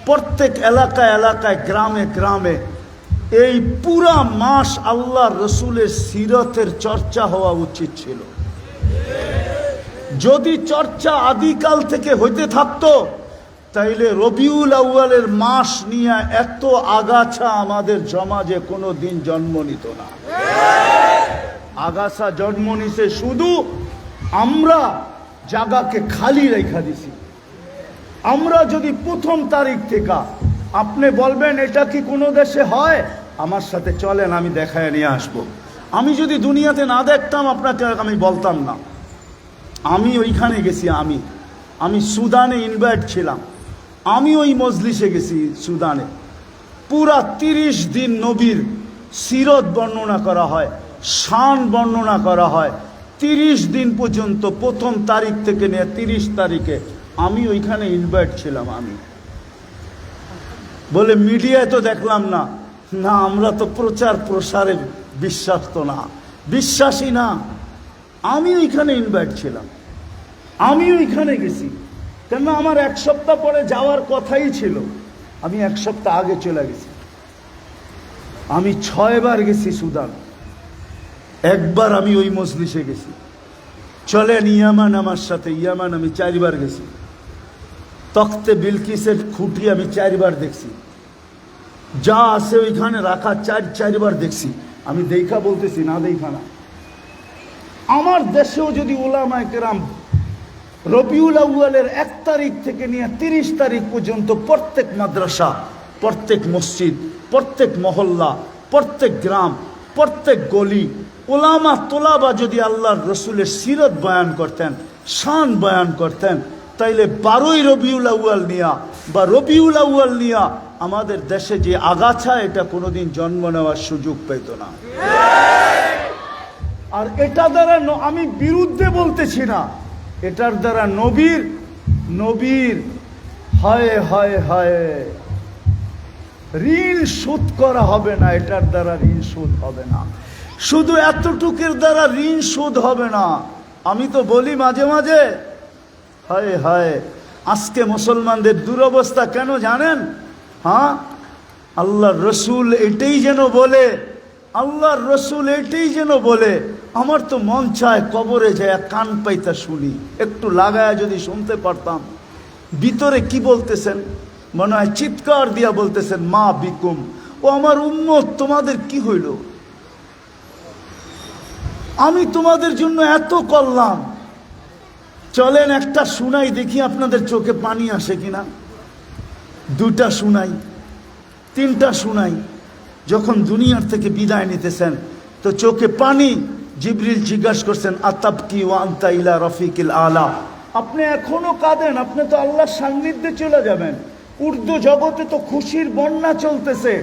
প্রত্যেক এলাকায় এলাকায়, গ্রামে গ্রামে এই পুরা মাস আল্লাহ রসুলের সিরতের চর্চা হওয়া উচিত ছিল। যদি চর্চা আদিকাল থেকে হইতে থাকতো, তাইলে রবিউল আউয়ালের মাস নিয়ে এত আগাছা আমাদের সমাজে কোনো দিন জন্ম নিত না। আগাছা জন্ম নিছে শুধু আমরা জায়গাকে খালি রেখা দিছি। আমরা যদি 1 তারিখ থেকে, আপনি বলবেন এটা কি কোনো দেশে হয়? আমার সাথে চলেন, আমি দেখায় নিয়ে আসবো। আমি যদি দুনিয়াতে না দেখতাম আপনাকে আমি বলতাম না। আমি ওইখানে গেছি, আমি সুদানে ইনভাইট ছিলাম, আমি ওই মজলিসে গেছি সুদানে। পুরা 30 দিন নবীর সিরত বর্ণনা করা হয়, শান বর্ণনা করা হয়। 30 দিন পর্যন্ত, 1 তারিখ থেকে নিয়ে 30 তারিখে আমি ওইখানে ইনভাইট ছিলাম। আমি বলে মিডিয়ায় তো দেখলাম না। না, আমরা তো প্রচার প্রসারে বিশ্বাসী না। আমি ওইখানে ইনভাইট ছিলাম, আমি ওইখানে গেছি। কেন, আমার 1 সপ্তাহ পরে যাওয়ার কথাই ছিল, আমি 1 সপ্তাহ আগে চলে গেছি। আমি 6 বার গেছি সুদান, একবার আমি ওই মজলিসে গেছি। চলেন ইয়ামান আমার সাথে, ইয়ামান আমি 4 বার গেছি। তখতে বিলকিসের খুঁটি আমি 4 বার দেখছি, যা আছে ওইখানে রাখা 4 বার দেখছি। আমি দেখা বলতেছি, না দেখা না। আমার দেশেও যদি উলামায়ে কেরাম রবিউল আউয়ালের 1 তারিখ থেকে নিয়ে 30 তারিখ পর্যন্ত প্রত্যেক মাদ্রাসা, প্রত্যেক মসজিদ, প্রত্যেক মহল্লা, প্রত্যেক গ্রাম, প্রত্যেক গলি ওলামা তোলাবা যদি আল্লাহর রসুলের সিরত বয়ান করতেন, শান বয়ান করতেন, তাইলে 12ই রবিউল আউয়াল নিয়া বা রবিউল আউয়াল নিয়া আমাদের দেশে যে আগাছা, এটা কোনোদিন জন্ম নেওয়ার সুযোগ পেত না। আর এটা দ্বারা আমি বিরুদ্ধে বলতেছি না, এটার দ্বারা নবীর হায় হায় হায় ঋণ শোধ করা হবে না, এটার দ্বারা ঋণ শোধ হবে না। শুধু এতটুকুর দ্বারা ঋণ শোধ হবে না। আমি তো বলি মাঝে মাঝে, হায় হায় আজকে মুসলমানদের দুরবস্থা কেন জানেন? হ্যাঁ, আল্লাহর রসুল এটাই যেন বলে, আল্লাহর রসুল এটাই যেন বলে। আমার তো মন চায় কবরে যায় কান পাইতা শুনি, একটু লাগায় যদি শুনতে পারতাম ভিতরে কি বলতেছেন। মনে হয় চিৎকার দিয়া বলতেছেন, মা বিকুম, ও আমার উম্মত, তোমাদের কি হইল? আমি তোমাদের জন্য এত করলাম, চলেন একটা শুনাই দেখি আপনাদের চোখে পানি আসে কিনা। 2টা শুনাই, 3টা শুনাই। যখন দুনিয়ার থেকে বিদায় নিতেছেন তো চোখে পানি। জিবরিল জিজ্ঞাসা করছেন, আতাবকি ওয়া আনতা ইলা রফিকিল আলা, আপনি এখনো কাঁদেন? আপনি তো আল্লাহর সান্নিধ্যে চলে যাবেন। উর্দু জগতে তো খুশির বন্যা চলতেছে।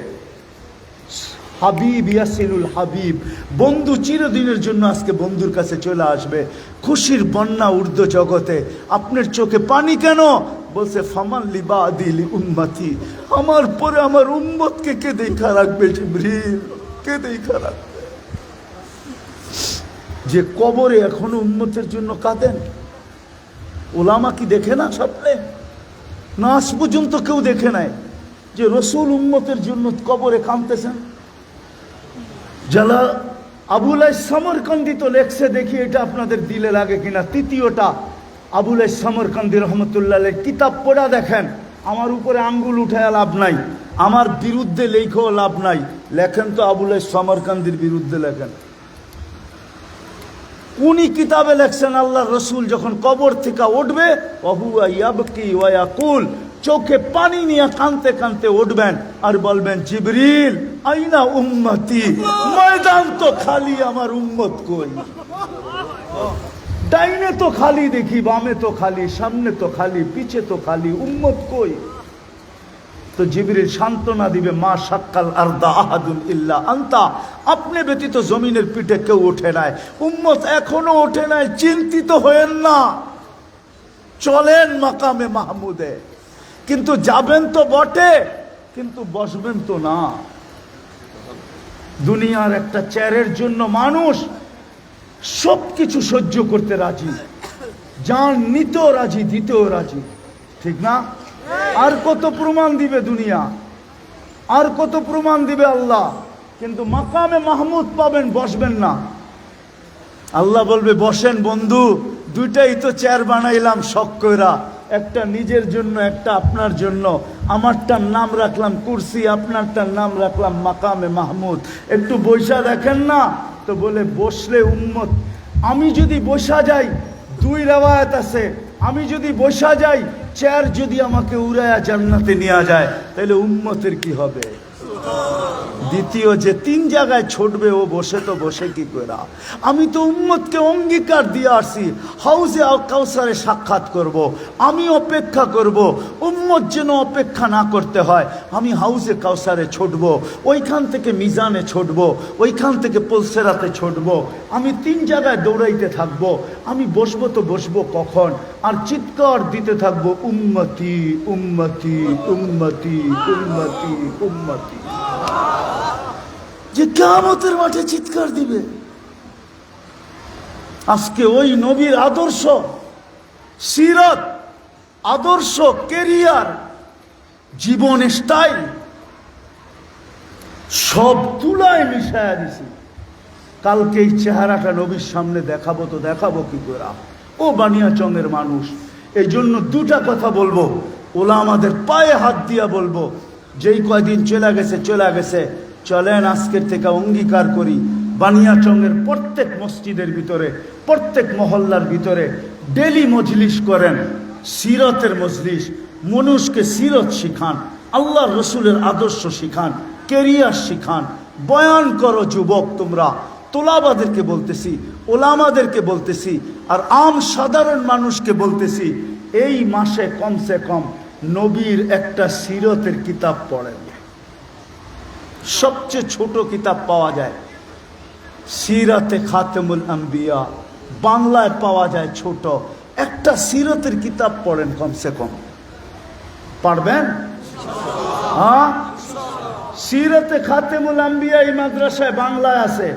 হাবিব ইয়াসিলুল হাবিব, বন্ধু চিরদিনের জন্য আজকে বন্ধুর কাছে চলে আসবে। খুশির বন্যা উর্দু জগতে, আপনার চোখে পানি কেন? বলছে, ফামান লিবাদি লি উম্মতি, আমার পরে আমার উম্মতকে কে দেখা রাখবে? জিবরিল, কে দেখা রাখবে? যে কবরে এখনো উম্মতের জন্য কাঁদেন, ওলামা কি দেখে না স্বপ্নে? না, আজ পর্যন্ত কেউ দেখে নাই যে রসুল উম্মতের জন্য কবরে কাঁদতেছেন। যারা আবুল সমরকান্দি তো লেখছে, দেখি এটা আপনাদের দিলে লাগে কিনা। 3য়টা আবুল সমরকান্দি রহমতুল্লাহ কিতাব পড়া দেখেন। আমার উপরে আঙ্গুল উঠায় লাভ নাই, আমার বিরুদ্ধে লেখেও লাভ নাই। লেখেন তো আবুল সমরকান্দির বিরুদ্ধে লেখেন। উনি কিতাবে লেখছেন, আল্লাহ রসুল যখন কবর থেকে উঠবে, ওহুয়া ইয়াবকি ওয়া ইয়াকুল, চোখে পানি নিয়ে কাঁদতে কাঁদতে উঠবেন আর বলবেন, জিবরিল আইনা উম্মতি, ময়দান তো খালি, আমার উম্মত কই? ডাইনে তো খালি দেখি, বামে তো খালি, সামনে তো খালি, পিছে তো খালি, উম্মত কই? তো জিবরিল সান্ত্বনা দিবে, মা শাক্কাল আরদা আহাদুন ইল্লা আনতা, আপনি ব্যতীত জমিনের পিঠে কেউ ওঠে নাই, উম্মত এখনো ওঠে নাই, চিন্তিত হয়েন না, চলেন মাকামে মাহমুদে। কিন্তু যাবেন তো বটে, কিন্তু বসবেন তো না। দুনিয়ার একটা চেয়ারের জন্য মানুষ সবকিছু সহ্য করতে রাজি, জান নিতেও রাজি, দিতেও রাজি, ঠিক না? আর কত প্রমাণ দিবে দুনিয়া, আর কত প্রমাণ দিবে আল্লাহ? কিন্তু মাকামে মাহমুদ পাবেন, বসবেন না। আল্লাহ বলবে, বসেন বন্ধু, 2টাই তো চেয়ার বানাইলাম শখ কইরা, একটা নিজের জন্য, একটা আপনার জন্য। আমারটার নাম রাখলাম কুরসি, আপনারটার নাম রাখলাম মাকামে মাহমুদ। একটু বৈশা দেখেন না। তো বলে, বসলে উম্মত, আমি যদি বসা যাই, 2 রেওয়ায়াত আছে, আমি যদি বসা যাই, চেয়ার যদি আমাকে উড়ায়া জান্নাতে নিয়ে যায়, তাহলে উম্মতের কি হবে? দ্বিতীয় যে 3 জায়গায় ছুটবে, ও বসে তো বসে কি করে? আমি তো উম্মতকে অঙ্গীকার দিয়ে আসছি, হাউজে কাউসারে সাক্ষাৎ করব, আমি অপেক্ষা করব, উম্মত যেন অপেক্ষা না করতে হয়। আমি হাউজে কাউসারে ছুটব, ওইখান থেকে মিজানে ছুটব, ওইখান থেকে পুলসেরাতে ছুটব। আমি 3 জায়গায় দৌড়াইতে থাকবো। আমি বসবো তো বসবো কখন? আর চিৎকার দিতে থাকবো, উম্মতি উম্মতি উম্মতি উম্মতি উম্মতি। যে কিয়ামতের মাঠে চিৎকার দিবে। আজকে ওই নবীর আদর্শ, সিরাত, আদর্শ, কেরিয়ার, জীবন স্টাইল সব তুলায় মিশায়া দিছি। কালকে এই চেহারাটা নবীর সামনে দেখাবো তো দেখাবো কি করে? ও বানিয়াচংয়ের মানুষ। এই জন্য 2টা কথা বলবো। ওলামাদের পায়ে হাত দিয়া বলবো, যেই কয়দিন চলে গেছে, চলেন আজকের থেকে অঙ্গীকার করি, বানিয়াচংয়ের প্রত্যেক মসজিদের ভিতরে, প্রত্যেক মহল্লার ভিতরে ডেলি মজলিস করেন, সিরতের মজলিস, মানুষকে সিরত শিখান, আল্লাহ রসুলের আদর্শ শিখান, কেরিয়ার শিখান, বয়ান করো যুবক তোমরা। তোলাবাদেরকে বলতেছি, ওলামাদেরকে বলতেছি, আর আম সাধারণ মানুষকে বলতেছি, এই মাসে কমসে কম নবীর একটা সিরতের কিতাব পড়েন। সবচেয়ে ছোট কিতাব পাওয়া যায় সিরাতে খাতেমুল আম্বিয়া, বাংলায় পাওয়া যায় ছোট। একটা সিরতের কিতাব পড়েন কমসে কম। পারবেন? হ্যাঁ, সিরাতে খাতেমুল আম্বিয়া এই মাদ্রাসায় বাংলায় আছে,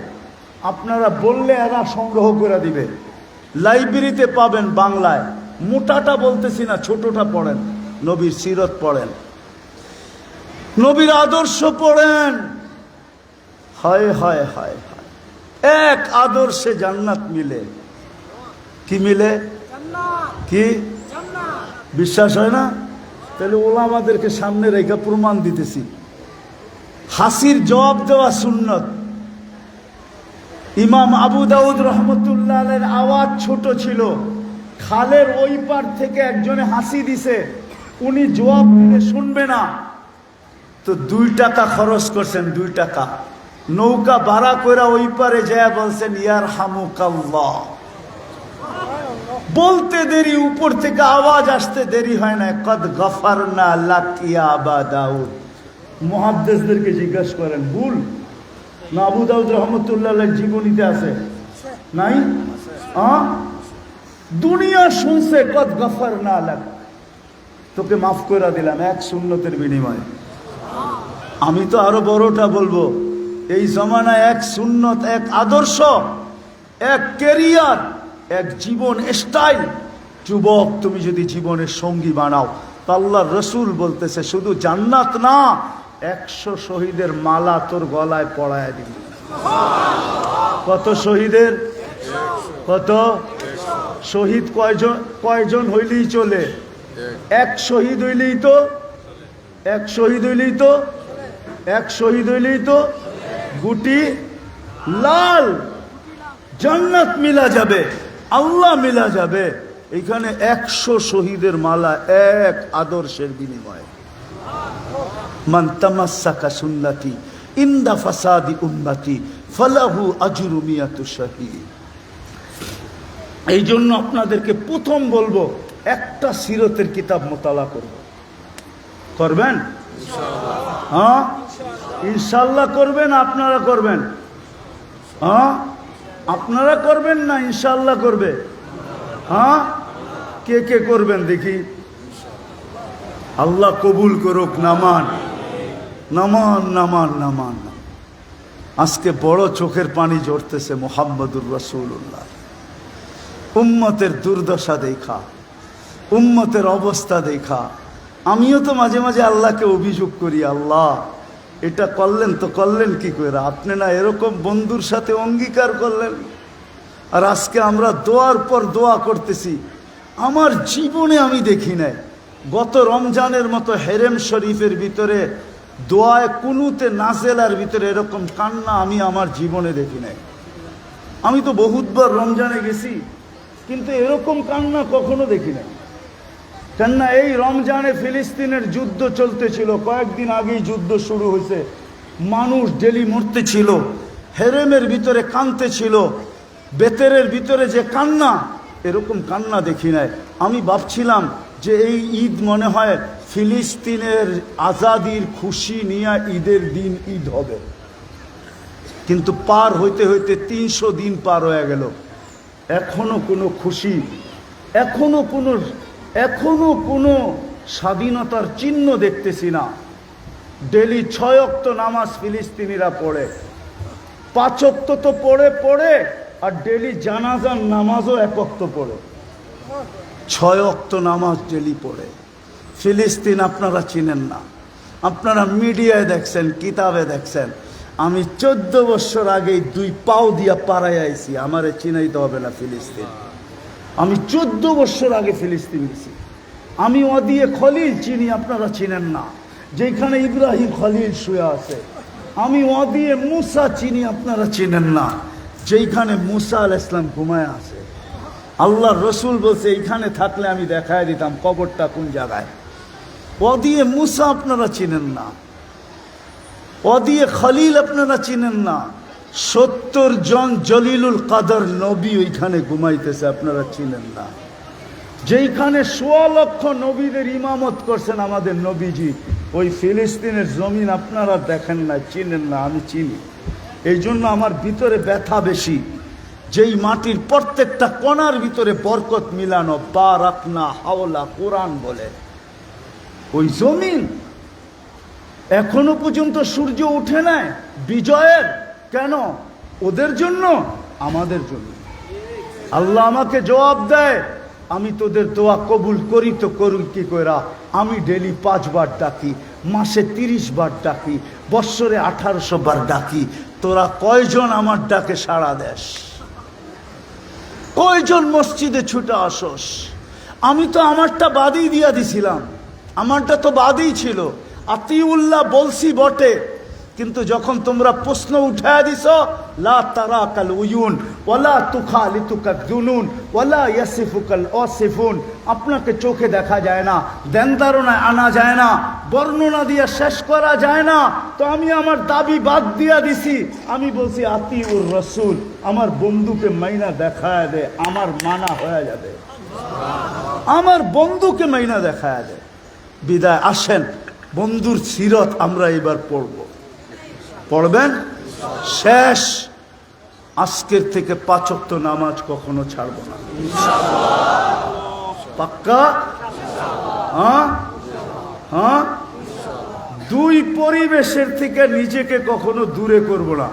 আপনারা বললে এরা সংগ্রহ করে দিবে। লাইব্রেরিতে পাবেন বাংলায়। মোটাটা বলতেছি না, ছোটটা পড়েন, নবীর সিরত পড়েন, নবীর আদর্শ পড়েন। হায় হায় হায় হায়, এক আদর্শে জান্নাত মিলে। কি মিলে? কি বিশ্বাস হয় না? তাহলে ওলামাদেরকে সামনে রেখে প্রমাণ দিতেছি। হাসির জবাব দেওয়া সুন্নত। ইমাম আবু দাউদ রহমতুল্লাহ আলাইহির আওয়াজ ছোট ছিল, খালের ওই পার থেকে একজনে হাসি দিছে, উনি জবাব দিলে শুনবে না, তো 2 টাকা খরচ করছেন, 2 টাকা নৌকা ভাড়া করে ওই পারে যায় বলছেন ইয়ারহামুকাল্লাহ। বলতে দেরি, উপর থেকে আওয়াজ আসতে দেরি হয় না, কদ গফারনা লাক ইয়া আবা দাউদ। মুহাদ্দিসদেরকে জিজ্ঞেস করেন, ভুল না আবু দাউদ রহমতুল্লাহ আলাইহির জীবনীতে আছে? নাই? দুনিয়া শুনছে কদ গফারনা লাক, তোকে মাফ করে দিলাম এক সুন্নতের বিনিময়ে। আমি তো আরো বড়টা বলবো, এই জমানায় এক সুন্নত, এক আদর্শ, এক ক্যারিয়ার, এক জীবন স্টাইল, যুবক তুমি যদি জীবনের সঙ্গী বানাও, তো আল্লাহর রসুল বলতেছে শুধু জান্নাত না, 100 শহীদের মালা তোর গলায় পড়ায় দিবি। কত শহীদের? কত শহীদ? কয়জন হইলেই চলে? এক শহীদ হইলেই তো, এক শহীদ হইলেই তো, এক শহীদ হইলেই তো গুটি লাল, জান্নাত মিলা যাবে, আল্লাহ মিলা যাবে। এখানে 100 শহীদের মালা এক আদর্শের বিনিময়ে। মান তামাসসাকা সুন্নতি ইনদা ফাসাদি উম্মতি ফালাহু আজরু মিয়াতু শাহীদ। এই জন্য আপনাদেরকে প্রথম বলবো, একটা সিরতের কিতাব মোতালা করব। করবেন? হ্যাঁ, ইনশাল্লাহ করবেন। আপনারা করবেন? হ্যাঁ, আপনারা করবেন না ইনশাল্লাহ করবে? হ্যাঁ, কে কে করবেন দেখি? আল্লাহ কবুল করুক। নামান নামান নামান নামান। আজকে বড় চোখের পানি ঝরতেছে মুহাম্মদুর রাসূলুল্লাহ। উম্মতের দুর্দশা দেখা, উম্মতের অবস্থা দেখা আমিও তো মাঝে মাঝে আল্লাহকে অভিযোগ করি, আল্লাহ এটা করলেন তো করলেন কি করে? আপনি না এরকম বন্ধুর সাথে অঙ্গীকার করলেন, আর আজকে আমরা দোয়ার পর দোয়া করতেছি। আমার জীবনে আমি দেখি নাই গত রমজানের মতো হেরেম শরীফের ভিতরে দোয়ায় কুনুতে নাজেলার ভিতরে এরকম কান্না আমি আমার জীবনে দেখি নাই। আমি তো বহুতবার রমজানে গেছি, কিন্তু এরকম কান্না কখনো দেখি নাই। কেননা এই রমজানে ফিলিস্তিনের যুদ্ধ চলতেছিল, কয়েকদিন আগেই যুদ্ধ শুরু হয়েছে, মানুষ ডেলি মরতে ছিল, হেরেমের ভিতরে কানতে ছিল, বেতেরের ভিতরে যে কান্না, এরকম কান্না দেখি নাই। আমি ভাবছিলাম যে এই ঈদ মনে হয় ফিলিস্তিনের আজাদির খুশি নিয়ে ঈদের দিন ঈদ হবে, কিন্তু পার হইতে হইতে 300 দিন পার হয়ে গেল, এখনো কোনো খুশি, এখনো কোনো স্বাধীনতার চিহ্ন দেখতেছি না। ডেলি 6 ওয়াক্ত নামাজ ফিলিস্তিনিরা পড়ে, 5 ওয়াক্ত তো পড়ে, আর ডেলি জানাজার নামাজও 1 ওয়াক্ত পড়ে, 6 ওয়াক্ত নামাজ ডেলি পড়ে। ফিলিস্তিন আপনারা চিনেন না, আপনারা মিডিয়ায় দেখছেন, কিতাবে দেখছেন। আমি 14 বছর আগেই 2 পাও দিয়া পাড়ায় আইছি, আমারে চিনাইতে হবে না ফিলিস্তিন। আমি 14 বছর আগে ফিলিস্তিন গেছি, আমি ওয়াদিয়ে খলিল চিনি, আপনারা চিনেন না, যেখানে ইব্রাহিম খলিল শুয়ে আছে। আমি ওয়াদিয়ে মুসা চিনি, আপনারা চিনেন না, যেখানে মুসা আলাইহিস সালাম ঘুমায় আছে। আল্লাহ রসুল বলছে এইখানে থাকলে আমি দেখায় দিতাম কবরটা কোন জায়গায়। ওয়াদিয়ে মুসা আপনারা চিনেন না, ওয়াদিয়ে খলিল আপনারা চিনেন না। 70 জন জলিলুল কাদর নবী ওইখানে ঘুমাইতেছে, আপনারা চিনেন না। যেইখানে 1.25 লক্ষ নবীদের ইমামত করছেন আমাদের নবীজি, ওই ফিলিস্তিনের জমিন আপনারা দেখেন না, চিনেন না, আমি চিনি। এই জন্য আমার ভিতরে ব্যথা বেশি, যেই মাটির প্রত্যেকটা কণার ভিতরে বরকত মিলানো, বারাকনা হাওলা কোরআন বলে, ওই জমিন এখনো পর্যন্ত সূর্য উঠে নাই বিজয়ের। কেন? ওদের জন্য, আমাদের জন্য। আল্লাহ আমাকে জবাব দেয়, আমি তোদের দোয়া কবুল করি তো করি কি কইরা? আমি ডেলি 5 বার ডাকি, মাসে 30 বার ডাকি, বৎসরে 1800 বার ডাকি। তোরা কয়জন আমার ডাকে সাড়া দেস? কয়জন মসজিদে ছুটে আসস? আমি তো আমারটা বাদই দিয়া দিছিলাম, আমারটা তো বাদই ছিল। আতিউল্লাহ বলছি বটে, কিন্তু যখন তোমরা প্রশ্ন উঠায় দিছ, লা তারাকাল উয়ুন ওয়ালা তুখালিতুকাদ দুনুন ওয়ালা ইয়াসিফুকাল ওয়াসিফুন, আপনাকে চোখে দেখা যায় না, ধ্যান ধারণায় আনা যায় না, বর্ণনা দিয়ে শেষ করা যায় না। তো আমি আমার দাবি বাদ দিয়া দিছি। আমি বলছি আতিউর রসুল, আমার বন্ধুকে মাইনা দেখায় দে, আমার মানা হয়ে যাবে। আমার বন্ধুকে মাইনা দেখায় দে। বিদায়। আসেন বন্ধুর সিরত আমরা এবার পড়ব। পড়বেন? শেষ। আজকের থেকে 5 ওয়াক্ত নামাজ কখনো ছাড়ব না, পাক্কা? হ্যাঁ হ্যাঁ। 2 পরিবেশের থেকে নিজেকে কখনো দূরে করব না।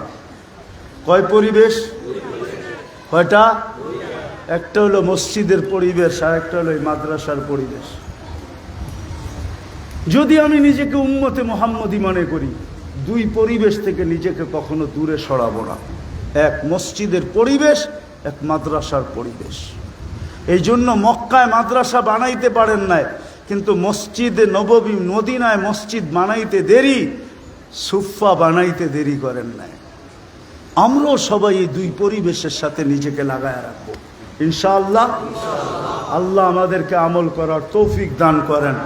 কয় পরিবেশ? কয়টা? একটা হলো মসজিদের পরিবেশ, আর একটা হলো মাদ্রাসার পরিবেশ। যদি আমি নিজেকে উম্মতে মুহাম্মদী মনে করি, 2 পরিবেশ থেকে নিজেকে কখনো দূরে সরাবো না। এক মসজিদের পরিবেশ, এক মাদ্রাসার পরিবেশ। এই জন্য মক্কায় মাদ্রাসা বানাইতে পারেন নাই, কিন্তু মসজিদে নববী মদিনায় মসজিদ বানাইতে দেরি, সুফা বানাইতে দেরি করেন নাই। আমরাও সবাই এই 2 পরিবেশের সাথে নিজেকে লাগায় রাখবো ইনশাআল্লাহ। আল্লাহ আমাদেরকে আমল করার তৌফিক দান করেন।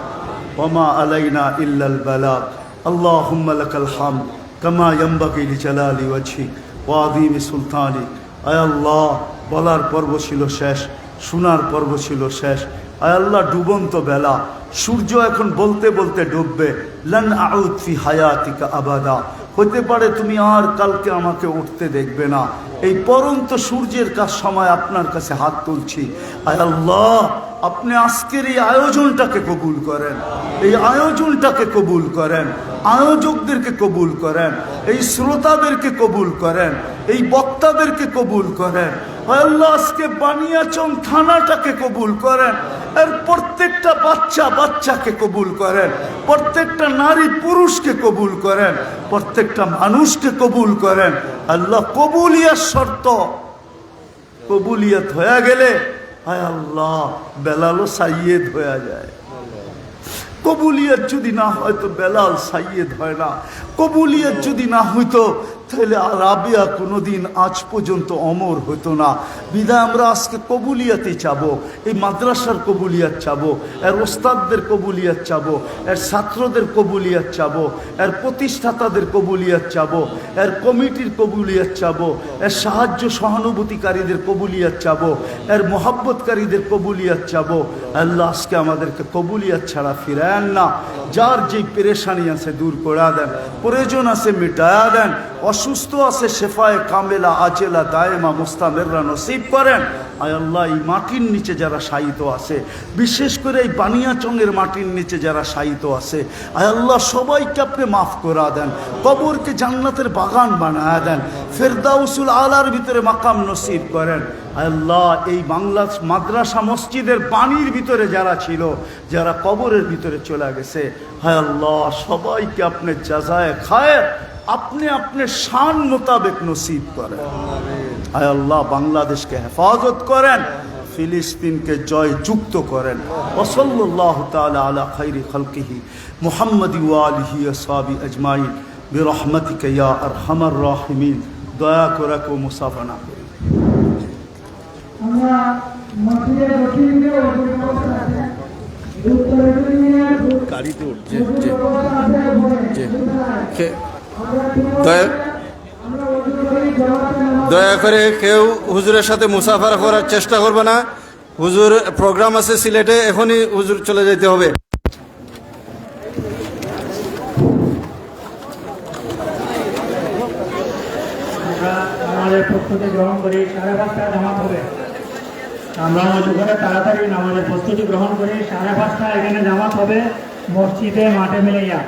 ওমা আলাইনা ইল্লাল বালাগ। আল্লাহুম্মা লাকাল হামদ কামা ইয়ানবাগি লিজালালি ওয়াজহিক ওয়া আযীমি সুলতানিক। আয় আল্লাহ, বলার পর্ব ছিল শেষ, শোনার পর্ব ছিল শেষ। আয় আল্লাহ, ডুবন্ত বেলা, সূর্য এখন বলতে বলতে ডুববে। লান আউদ ফি হায়াতিকা আবাদা, হতে পারে তুমি আর কালকে আমাকে উঠতে দেখবে না। এই পরন্ত সূর্যের সময় আপনার কাছে হাত তুলছি। আয় আল্লাহ, আপনি আজকের এই আয়োজনটাকে কবুল করেন, এই আয়োজনটাকে কবুল করেন, আয়োজকদেরকে কবুল করেন, এই শ্রোতাদেরকে কবুল করেন, এই বক্তাদেরকে কবুল করেন। আয় আল্লাহ, আজকে বানিয়াচং থানাটাকে কবুল করেন, এর প্রত্যেকটা বাচ্চাকে কবুল করেন, প্রত্যেকটা নারী পুরুষকে কবুল করেন, প্রত্যেকটা মানুষকে কবুল করেন। আল্লাহ, কবুলিয়াত শর্ত, কবুলিয়াত হয়ে গেলে হায় আল্লাহ বেলালও সাইয়েদ হয়ে যায়। কবুলিয়াত যদি না হয় তো বেলাল সাইয়েদ হয় না। কবুলিয়াত যদি না হইতো তাহলে রাবিয়া কোনোদিন আজ পর্যন্ত অমর হতো না। বিধায় আমরা আজকে কবুলিয়াতে চাবো, এই মাদ্রাসার কবুলিয়াত চাবো, এর ওস্তাদদের কবুলিয়াত চাবো, এর ছাত্রদের কবুলিয়াত চাবো, এর প্রতিষ্ঠাতাদের কবুলিয়াত চাবো, এর কমিটির কবুলিয়াত চাবো, এর সাহায্য সহানুভূতিকারীদের কবুলিয়াত চাবো, এর মোহাব্বতকারীদের কবুলিয়াত চাবো। আল্লাহ, আজকে আমাদেরকে কবুলিয়াত ছাড়া ফিরায়েন না। যার যেই পেরেশানি আছে দূর করে দেন, প্রয়োজন আছে মিটায়া দেন, অসুস্থ আছে শেফায়ে কামেলা আজেলা দায়েমা মুস্তামেররা নসিব করেন। আয় আল্লাহ, এই মাটির নিচে যারা শায়িত আছে, বিশেষ করে এই বানিয়াচংয়ের মাটির নিচে যারা শায়িত আছে, আয় আল্লাহ সবাইকে আপনি মাফ করে দেন, কবরকে জান্নাতের বাগান বানায় দেন, ফেরদাউসুল আলার ভিতরে মাকাম নসিব করেন। আয় আল্লাহ, এই বাংলা মাদ্রাসা মসজিদের পানির ভিতরে যারা ছিল, যারা কবরের ভিতরে চলে গেছে, হায় আল্লাহ সবাইকে আপনি জাযায়ে খায়ের আপনি আপনার শান মোতাবেক নসিব করেন। আয় আল্লাহ, বাংলাদেশকে হেফাজত করেন, ফিলিস্তিনকে জয় যুক্ত করেন। ওয়াসাল্লাল্লাহু তাআলা আলা খাইরি খালকিহি মুহাম্মাদ ওয়া আলিহি আসহাবি আজমাইন বিরহমাতিকা ইয়া আরহামার রাহিমিন। দয়া করে কেউ মুসাফা না করি। আমরা মসজিদের দক্ষিণে ওজুর ব্যবস্থা আছে, গাড়িতে উঠছে দয়া করে কেউ হুজুরের সাথে মুসাফারা করার চেষ্টা করবে না। হুজুর প্রোগ্রাম আছে সিলেটে, এখনই হুজুর চলে যেতে হবে। আমরা আমাদের প্রস্তুতি গ্রহণ করি, 5:30 জামাত হবে। আমরা অজু করে তাড়াতাড়ি নামাজের প্রস্তুতি গ্রহণ করি, 5:30 এখানে জামাত হবে মসজিদে মাঠে মিলাইয়া।